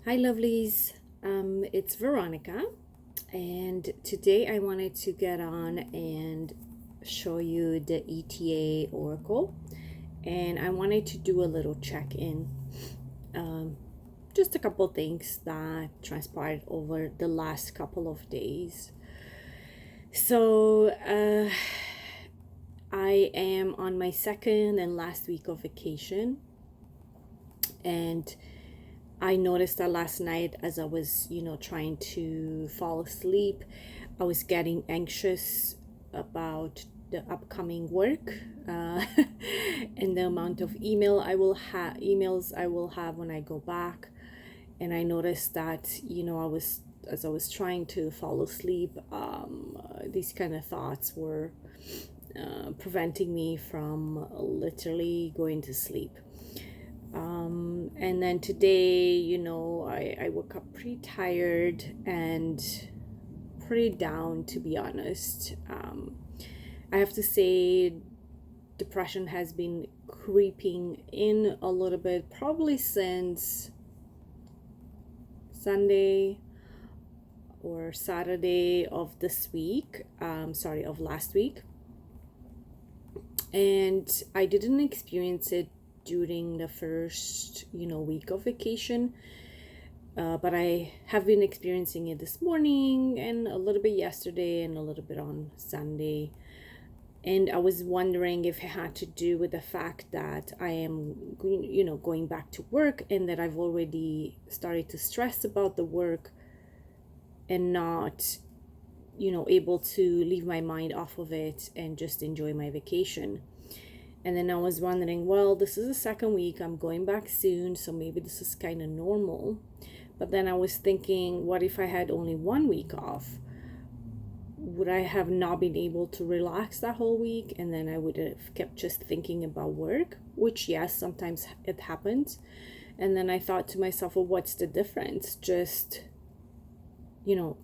Hi, lovelies. It's Veronica, and today I wanted to get on and show you the ETA Oracle, and I wanted to do a little check in. Just a couple things that transpired over the last couple of days. So, I am on my second and last week of vacation, and I noticed that last night as I was, trying to fall asleep, I was getting anxious about the upcoming work and the amount of emails I will have when I go back. And I noticed that, as I was trying to fall asleep, these kind of thoughts were preventing me from literally going to sleep. And then today, I woke up pretty tired and pretty down, to be honest. I have to say, depression has been creeping in a little bit, probably since Sunday or Saturday of this week, of last week. And I didn't experience it during the first, week of vacation. But I have been experiencing it this morning and a little bit yesterday and a little bit on Sunday. And I was wondering if it had to do with the fact that I am, going back to work and that I've already started to stress about the work and not, able to leave my mind off of it and just enjoy my vacation. And then I was wondering, well, this is the second week, I'm going back soon, so maybe this is kind of normal. But then I was thinking, what if I had only 1 week off? Would I have not been able to relax that whole week? And then I would have kept just thinking about work, which, yes, sometimes it happens. And then I thought to myself, well, what's the difference? Just,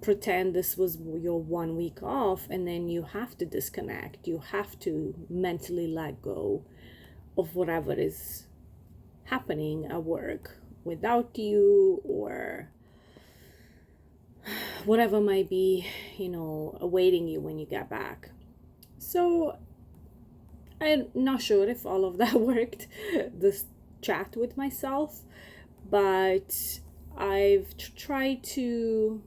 pretend this was your 1 week off, and then you have to disconnect. You have to mentally let go of whatever is happening at work without you, or whatever might be, awaiting you when you get back. So I'm not sure if all of that worked, this chat with myself, but I've tried to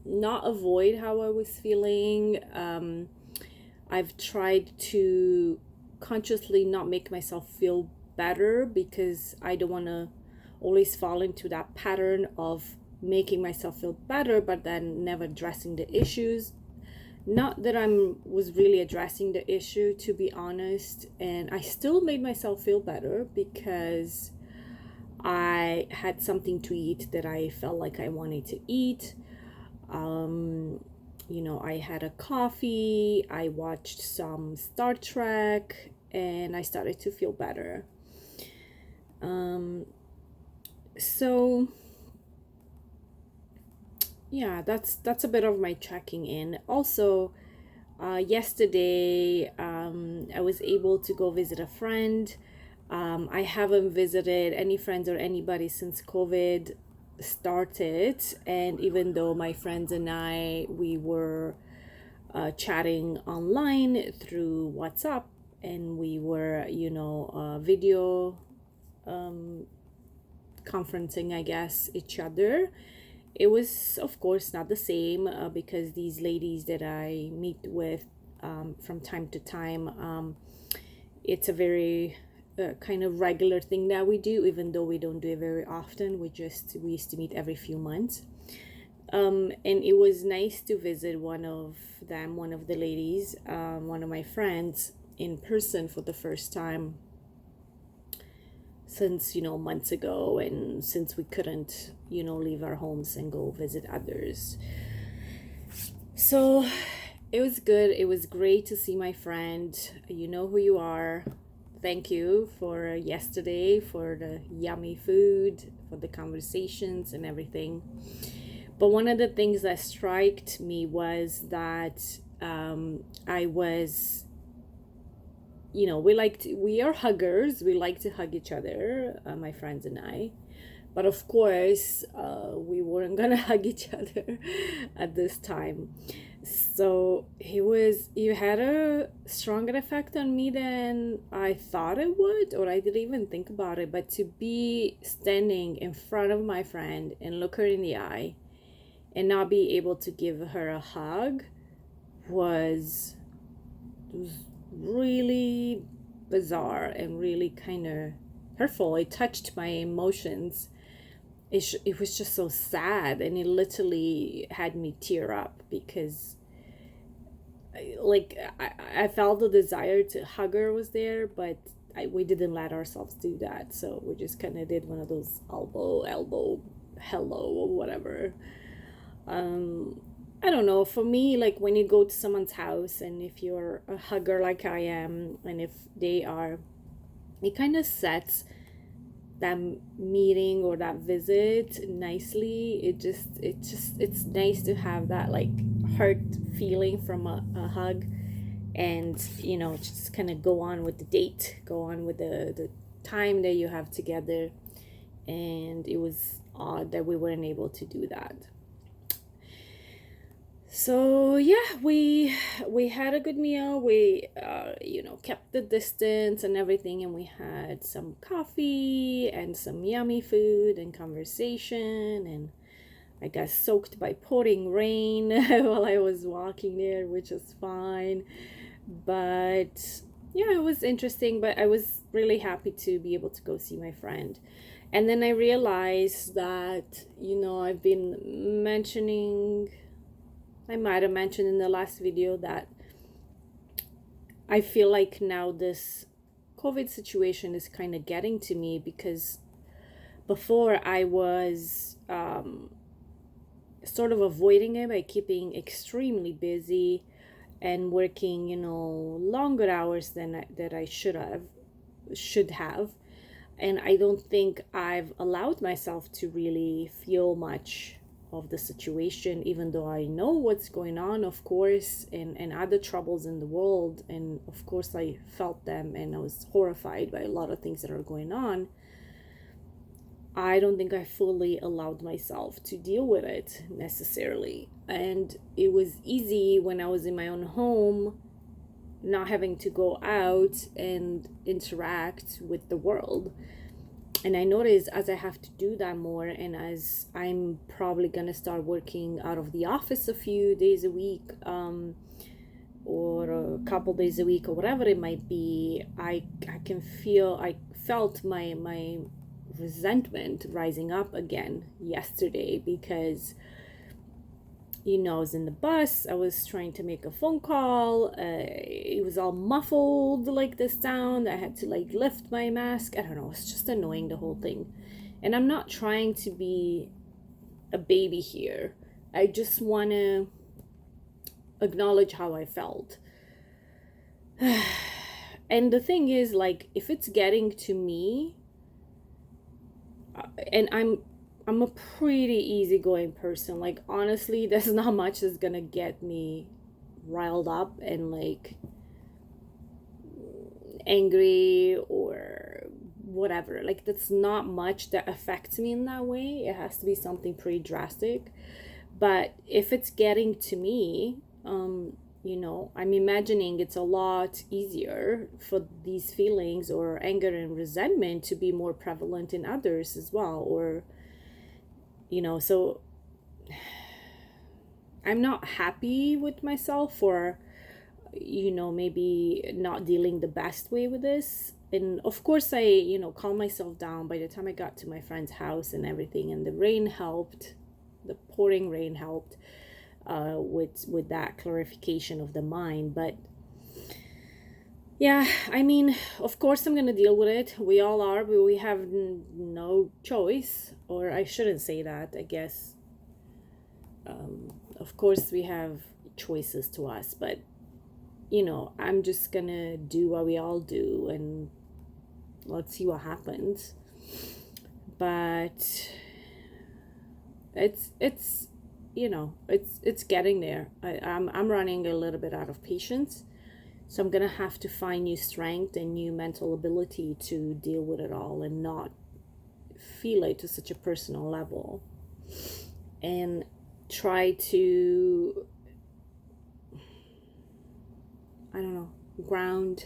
not avoid how I was feeling. I've tried to consciously not make myself feel better, because I don't want to always fall into that pattern of making myself feel better but then never addressing the issues. Not that I was really addressing the issue, to be honest, and I still made myself feel better because I had something to eat that I felt like I wanted to eat. I had a coffee, I watched some Star Trek, and I started to feel better. So yeah, that's a bit of my checking in. Also, yesterday, I was able to go visit a friend. I haven't visited any friends or anybody since COVID started, and even though my friends and we were chatting online through WhatsApp, and we were, video conferencing, I guess, each other. It was, of course, not the same because these ladies that I meet with from time to time, it's a very kind of regular thing that we do, even though we don't do it very often. We used to meet every few months. And it was nice to visit one of the ladies, one of my friends, in person for the first time since, months ago, and since we couldn't, leave our homes and go visit others. So it was good. It was great to see my friend. You know who you are. Thank you for yesterday, for the yummy food, for the conversations and everything. But one of the things that struck me was that I was, we are huggers. We like to hug each other, my friends and I. But of course, we weren't gonna hug each other at this time. So he had a stronger effect on me than I thought it would, or I didn't even think about it. But to be standing in front of my friend and look her in the eye and not be able to give her a hug was really bizarre and really kind of hurtful. It touched my emotions. It was just so sad, and it literally had me tear up because I felt the desire to hug her was there, but we didn't let ourselves do that. So we just kind of did one of those elbow, hello, or whatever. I don't know. For me, like when you go to someone's house and if you're a hugger like I am, and if they are, it kind of sets that meeting or that visit nicely. It's nice to have that like heart feeling from a hug, and just kind of go on with the date, go on with the time that you have together. And it was odd that we weren't able to do that. So yeah, we had a good meal. We kept the distance and everything, and we had some coffee and some yummy food and conversation, and I got soaked by pouring rain while I was walking there, which is fine. But yeah, it was interesting, but I was really happy to be able to go see my friend. And then I realized that, I've been mentioning, I might have mentioned in the last video that I feel like now this COVID situation is kind of getting to me, because before I was sort of avoiding it by keeping extremely busy and working, longer hours than that I should have. And I don't think I've allowed myself to really feel much of the situation, even though I know what's going on, of course, and other troubles in the world. And of course, I felt them and I was horrified by a lot of things that are going on. I don't think I fully allowed myself to deal with it necessarily. And it was easy when I was in my own home, not having to go out and interact with the world. And I noticed as I have to do that more, and as I'm probably going to start working out of the office a few days a week, or a couple days a week, or whatever it might be, I felt my resentment rising up again yesterday, because I was in the bus, I was trying to make a phone call, it was all muffled, like the sound, I had to like lift my mask, I don't know, it's just annoying, the whole thing. And I'm not trying to be a baby here, I just want to acknowledge how I felt. And the thing is, like, if it's getting to me, and I'm a pretty easygoing person. Like, honestly, there's not much that's gonna get me riled up and like angry or whatever. Like, that's not much that affects me in that way. It has to be something pretty drastic. But if it's getting to me, I'm imagining it's a lot easier for these feelings or anger and resentment to be more prevalent in others as well, or so I'm not happy with myself for maybe not dealing the best way with this. And of course I calm myself down by the time I got to my friend's house and everything, and the rain helped, the pouring rain helped with that clarification of the mind. But yeah, I mean, of course I'm gonna deal with it. We all are, but we have no choice. Or I shouldn't say that, I guess. Of course we have choices to us, but I'm just gonna do what we all do, and let's see what happens. But it's it's getting there. I'm running a little bit out of patience, so I'm gonna have to find new strength and new mental ability to deal with it all and not feel it to such a personal level and try to, I don't know, ground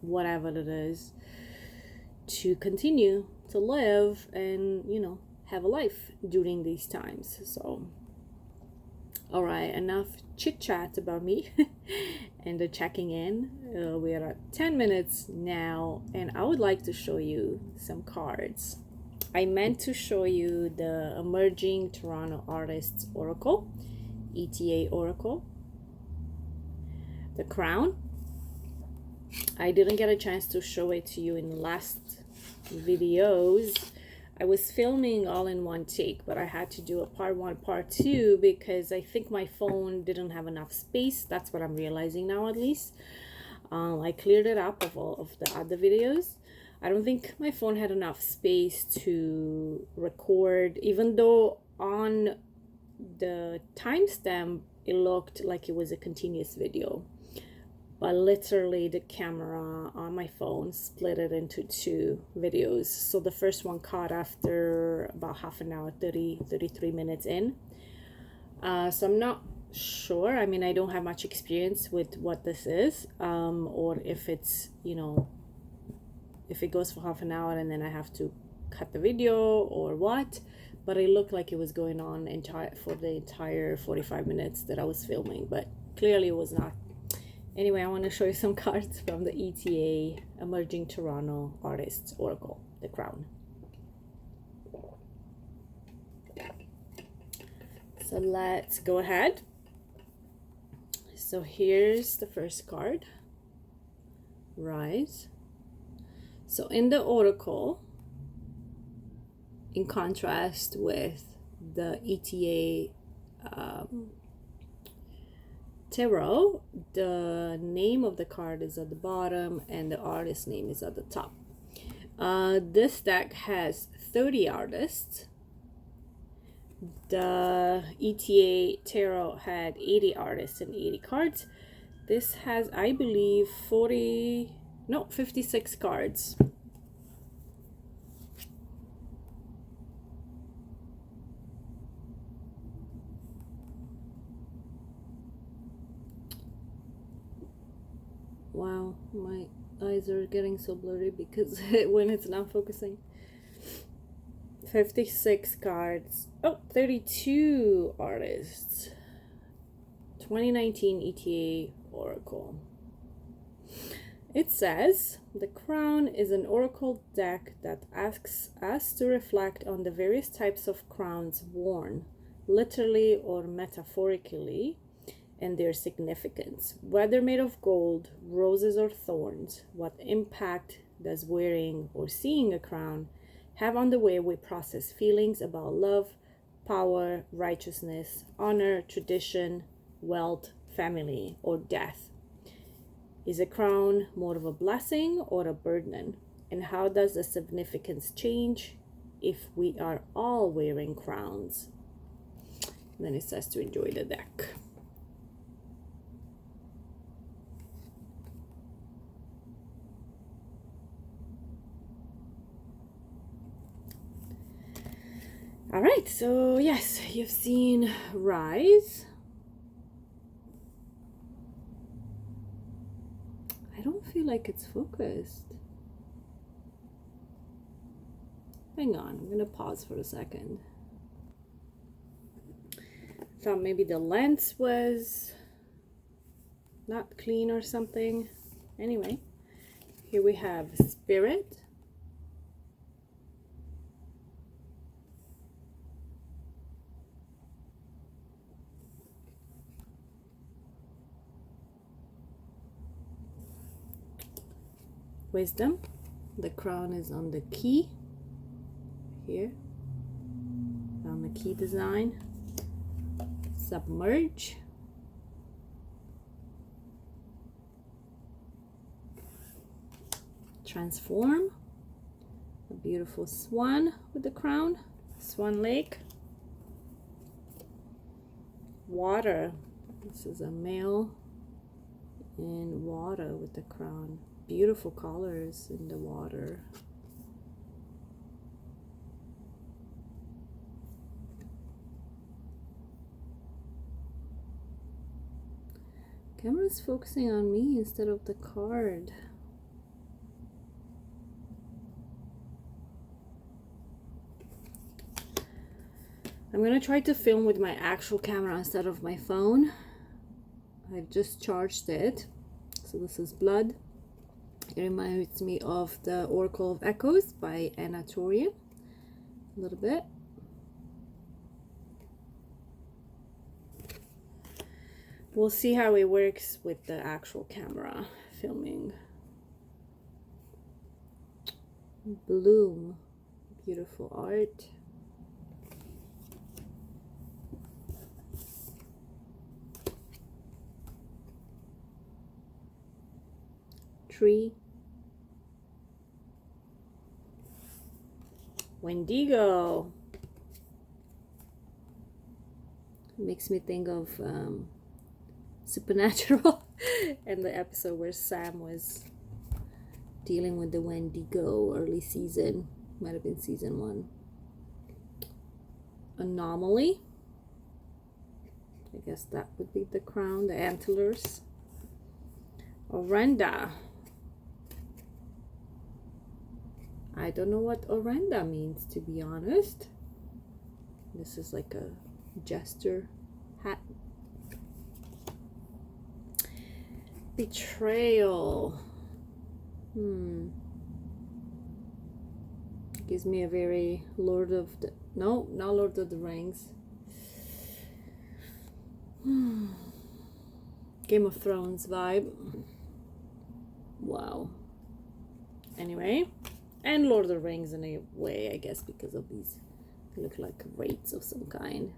whatever it is to continue to live and, you know, have a life during these times. So, all right, enough chit chat about me and the checking in. We are at 10 minutes now, and I would like to show you some cards. I meant to show you the Emerging Toronto Artists Oracle, ETA Oracle, the Crown. I didn't get a chance to show it to you in the last videos. I was filming all in one take, but I had to do a part 1, part 2 because I think my phone didn't have enough space. That's what I'm realizing now, at least. I cleared it up of all of the other videos. I don't think my phone had enough space to record, even though on the timestamp it looked like it was a continuous video. But literally the camera on my phone split it into 2 videos. So the first one caught after about half an hour, 33 minutes in. So I'm not sure. I mean, I don't have much experience with what this is, or if it's, you know, if it goes for half an hour and then I have to cut the video or what. But it looked like it was going on for the entire 45 minutes that I was filming, but clearly it was not. Anyway, I want to show you some cards from the ETA Emerging Toronto Artists Oracle, the Crown. So let's go ahead. So here's the first card, Rise. So in the Oracle, in contrast with the ETA Tarot, the name of the card is at the bottom and the artist name is at the top. This deck has 30 artists. The ETA Tarot had 80 artists and 80 cards. This has, I believe, 56 cards. Wow, my eyes are getting so blurry because when it's not focusing. 56 cards. Oh, 32 artists. 2019 ETA Oracle. It says, the Crown is an oracle deck that asks us to reflect on the various types of crowns worn, literally or metaphorically, and their significance. Whether made of gold, roses, or thorns, what impact does wearing or seeing a crown have on the way we process feelings about love, power, righteousness, honor, tradition, wealth, family, or death? Is a crown more of a blessing or a burden? And how does the significance change if we are all wearing crowns? And then it says to enjoy the deck. All right, so yes, you've seen Rise. I don't feel like it's focused. Hang on, I'm gonna pause for a second. Thought maybe the lens was not clean or something. Anyway, here we have Spirit. Wisdom. The crown is on the key here, on the key design. Submerge. Transform. A beautiful swan with the crown, Swan Lake. Water. This is a male in water with the crown. Beautiful colors in the water. Camera's focusing on me instead of the card. I'm gonna try to film with my actual camera instead of my phone. I've just charged it. So this is Blood. It reminds me of the Oracle of Echoes by ETA Oracle. A little bit. We'll see how it works with the actual camera filming. Bloom. Beautiful art. Tree. Wendigo. Makes me think of Supernatural and the episode where Sam was dealing with the Wendigo, early season. Might have been season 1. Anomaly. I guess that would be the crown, the antlers. Orenda. I don't know what Orenda means, to be honest. This is like a jester hat. Betrayal. Gives me a very Lord of the... No, not Lord of the Rings. Game of Thrones vibe. Wow. Anyway. And Lord of the Rings in a way, I guess, because of these. They look like wraiths of some kind.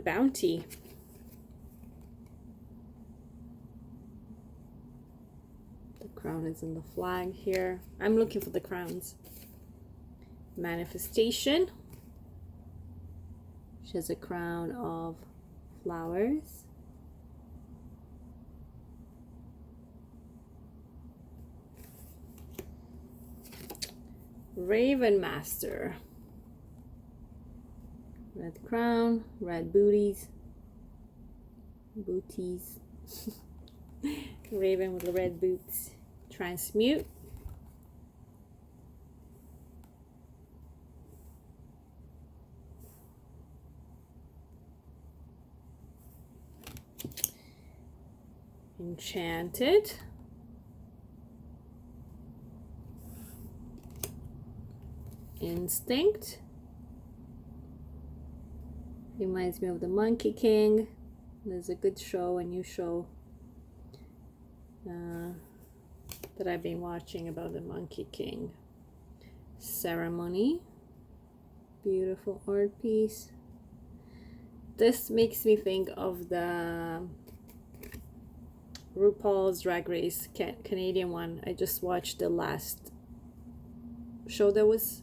Bounty. The crown is in the flag here. I'm looking for the crowns. Manifestation. She has a crown of flowers. Raven Master. Red crown, red booties. Raven with the red boots. Transmute. Enchanted. Instinct. Reminds me of the Monkey King. There's a good show, a new show that I've been watching about the Monkey King. Ceremony. Beautiful art piece. This makes me think of the RuPaul's Drag Race Canadian one. I just watched the last show that was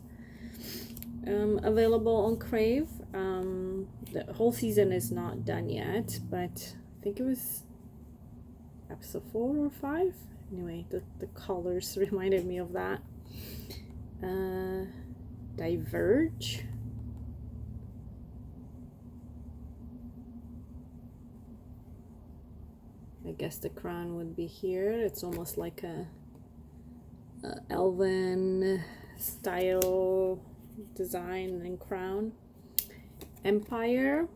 available on Crave. The whole season is not done yet, but I think it was episode 4 or 5. Anyway, the colors reminded me of that. Diverge. I guess the crown would be here. It's almost like a elven style design and crown. Empire.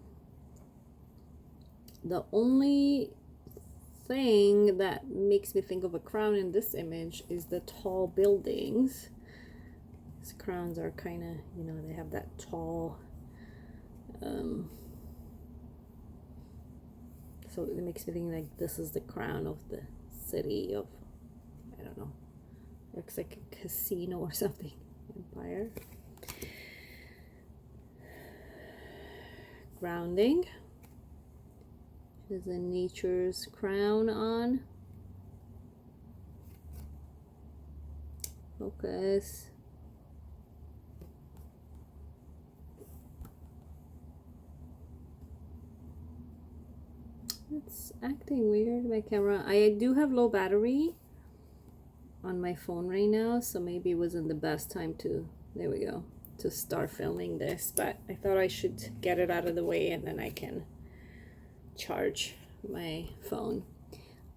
The only thing that makes me think of a crown in this image is the tall buildings. These crowns are kind of, you know, they have that tall so it makes me think like this is the crown of the city of, I don't know, looks like a casino or something. Empire. Grounding. There's a nature's crown on. Focus. It's acting weird, my camera. I do have low battery on my phone right now, so maybe it wasn't the best time to, there we go, to start filming this, but I thought I should get it out of the way and then I can charge my phone.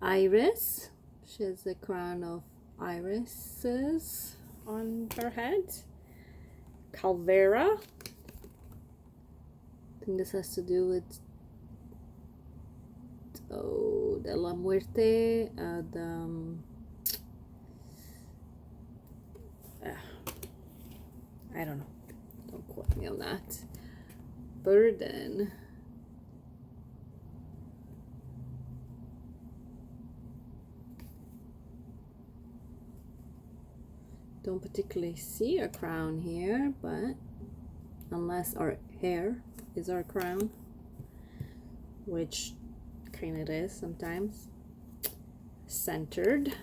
Iris. She has a crown of irises on her head. Calvera. I think this has to do with de la muerte. I don't know. Don't quote me on that. Burden. Don't particularly see a crown here, but unless our hair is our crown, which kind of is sometimes. Centered.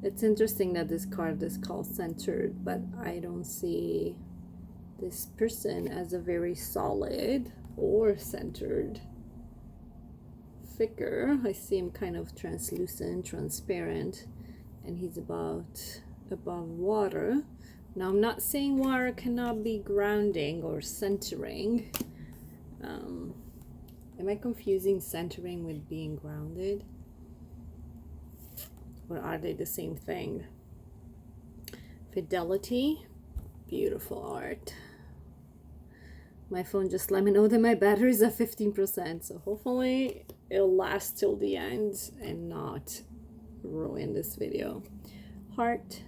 It's interesting that this card is called centered, but I don't see this person as a very solid or centered figure. I see him kind of translucent, transparent, and he's above water. Now, I'm not saying water cannot be grounding or centering. Am I confusing centering with being grounded? Or are they the same thing? Fidelity, beautiful art. My phone just let me know that my battery is at 15%, so hopefully it'll last till the end and not ruin this video. Heart.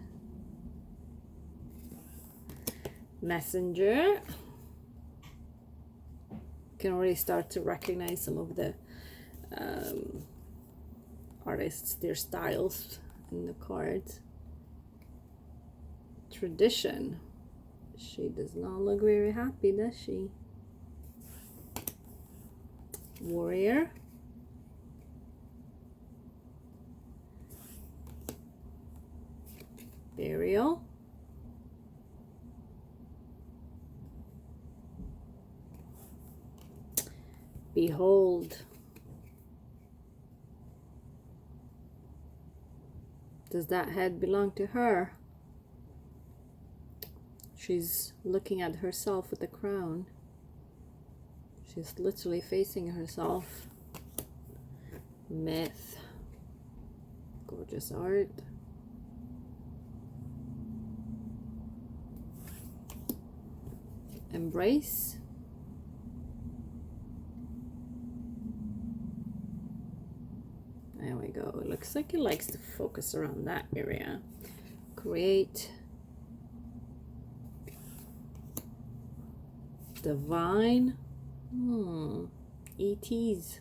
Messenger. Can already start to recognize some of the artists, their styles in the cards. Tradition. She does not look very happy, does she? Warrior. Burial. Behold. Does that head belong to her? She's looking at herself with the crown. She's literally facing herself. Myth. Gorgeous art. Embrace. There we go. It looks like it likes to focus around that area. Create. Divine. ETs.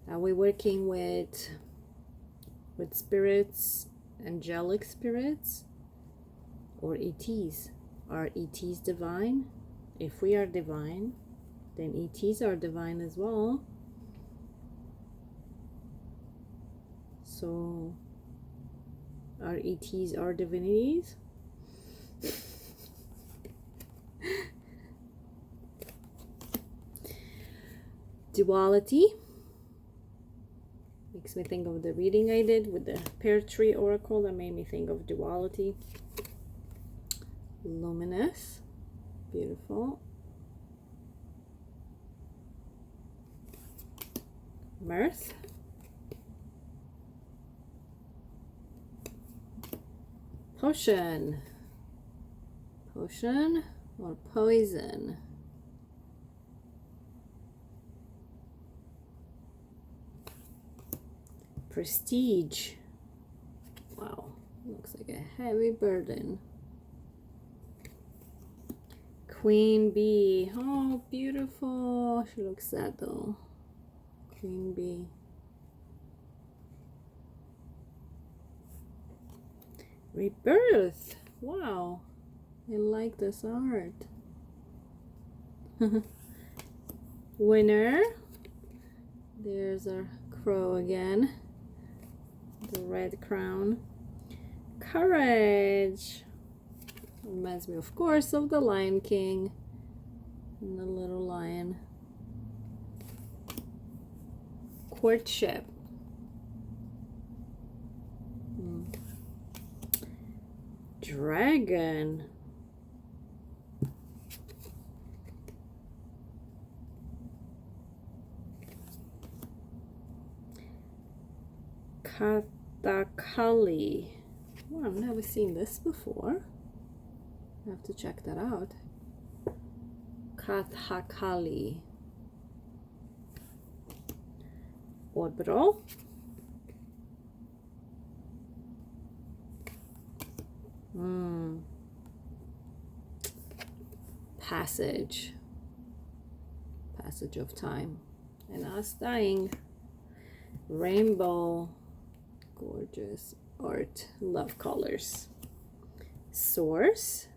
Are we working with spirits, angelic spirits, or ETs? Are ETs divine? If we are divine, then ETs are divine as well. So, our ETs are divinities? Duality. Makes me think of the reading I did with the Pear Tree Oracle. That made me think of duality. Luminous. Beautiful. Mirth. Potion. Potion or poison? Prestige. Wow, looks like a heavy burden. Queen bee. Oh, beautiful. She looks sad though. Queen bee. Rebirth. Wow, I like this art. Winner. There's our crow again. The red crown. Courage. Reminds me, of course, of the Lion King and the little lion. Courtship. Dragon. Kathakali. Oh, I've never seen this before. I have to check that out. Kathakali. Orbital. Passage of time, and us dying. Rainbow, gorgeous art, love colors. Source,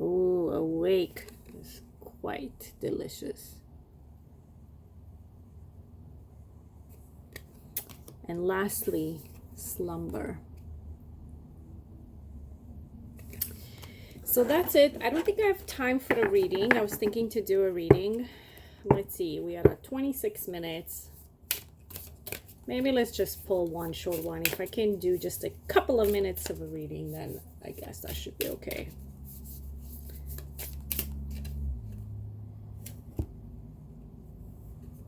oh, awake is quite delicious. And lastly, slumber. So that's it. I don't think I have time for the reading. I was thinking to do a reading. Let's see. We are at 26 minutes. Maybe let's just pull one short one. If I can do just a couple of minutes of a reading, then I guess that should be okay.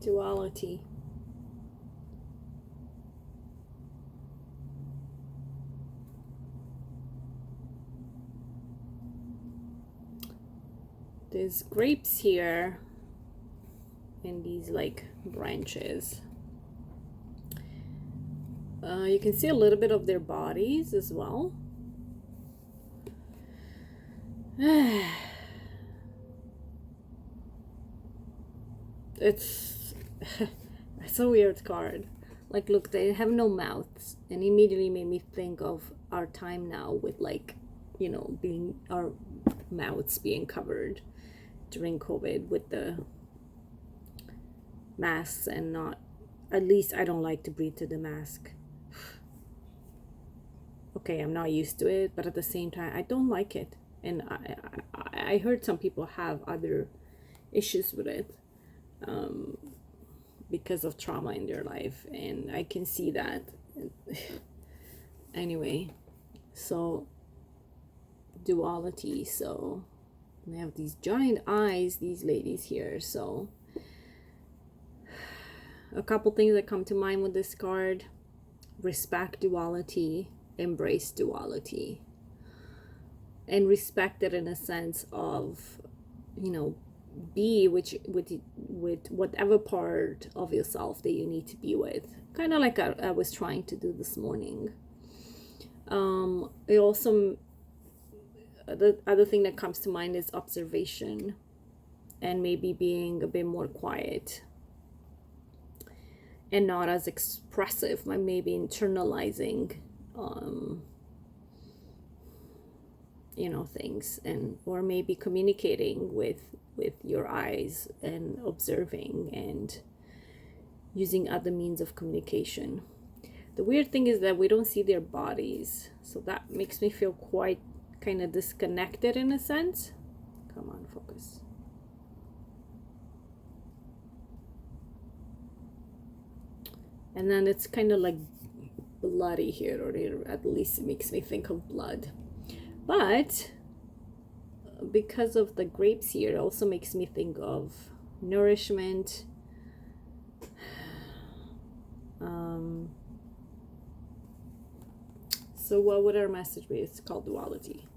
Duality. There's grapes here and these like branches. You can see a little bit of their bodies as well. It's a weird card. Like, look, they have no mouths, and immediately made me think of our time now with, like, you know, being our mouths being covered during COVID with the masks, and not, at least I don't like to breathe through the mask. Okay, I'm not used to it, but at the same time, I don't like it. And I heard some people have other issues with it because of trauma in their life, and I can see that. Anyway, so duality. So they have these giant eyes, these ladies here. So a couple things that come to mind with this card: respect duality, embrace duality, and respect it in a sense of, you know, be with whatever part of yourself that you need to be with, kind of like I was trying to do this morning. It also, the other thing that comes to mind is observation, and maybe being a bit more quiet and not as expressive, but maybe internalizing you know, things, and or maybe communicating with your eyes and observing and using other means of communication. The weird thing is that we don't see their bodies, so that makes me feel quite kind of disconnected in a sense. Come on, focus. And then it's kind of like bloody here, or at least it makes me think of blood. But because of the grapes here, it also makes me think of nourishment. So what would our message be? It's called duality.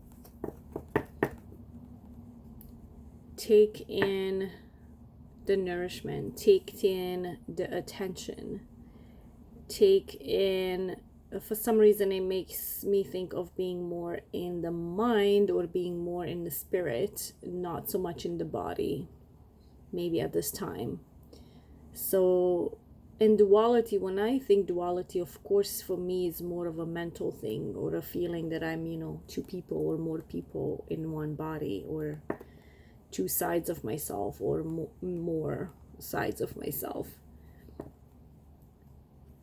Take in the nourishment, take in the attention, take in, for some reason it makes me think of being more in the mind or being more in the spirit, not so much in the body, maybe at this time. So in duality, when I think duality, of course for me is more of a mental thing, or a feeling that I'm, you know, two people or more people in one body, or two sides of myself, or more sides of myself,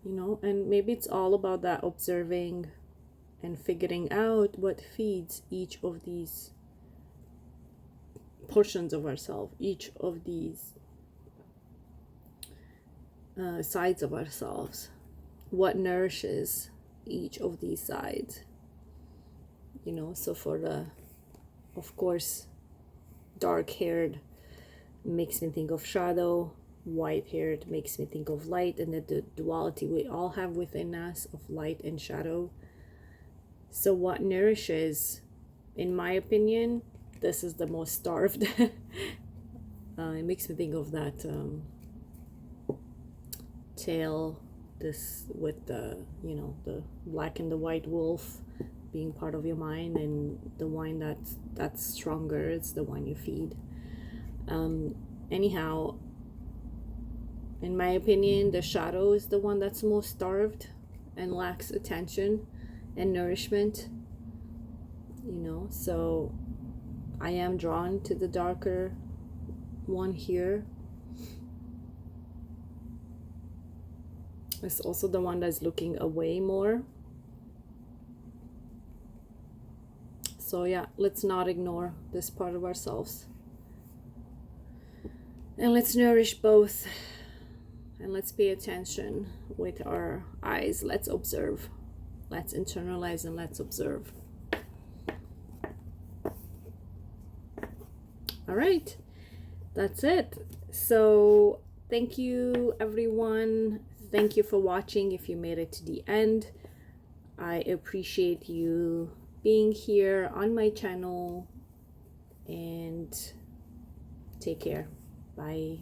you know. And maybe it's all about that observing and figuring out what feeds each of these portions of ourselves, each of these sides of ourselves, what nourishes each of these sides, you know. So for the, of course, dark-haired makes me think of shadow. White haired makes me think of light, and that the duality we all have within us of light and shadow. So what nourishes, in my opinion, this is the most starved. It makes me think of that tale, this with the, you know, the black and the white wolf being part of your mind, and the one that's stronger, it's the one you feed. Anyhow, in my opinion, the shadow is the one that's most starved and lacks attention and nourishment, you know. So I am drawn to the darker one here. It's also the one that's looking away more. So yeah, let's not ignore this part of ourselves, and let's nourish both. And let's pay attention with our eyes. Let's observe. Let's internalize and let's observe. All right, that's it. So thank you, everyone. Thank you for watching. If you made it to the end, I appreciate you being here on my channel, and take care. Bye.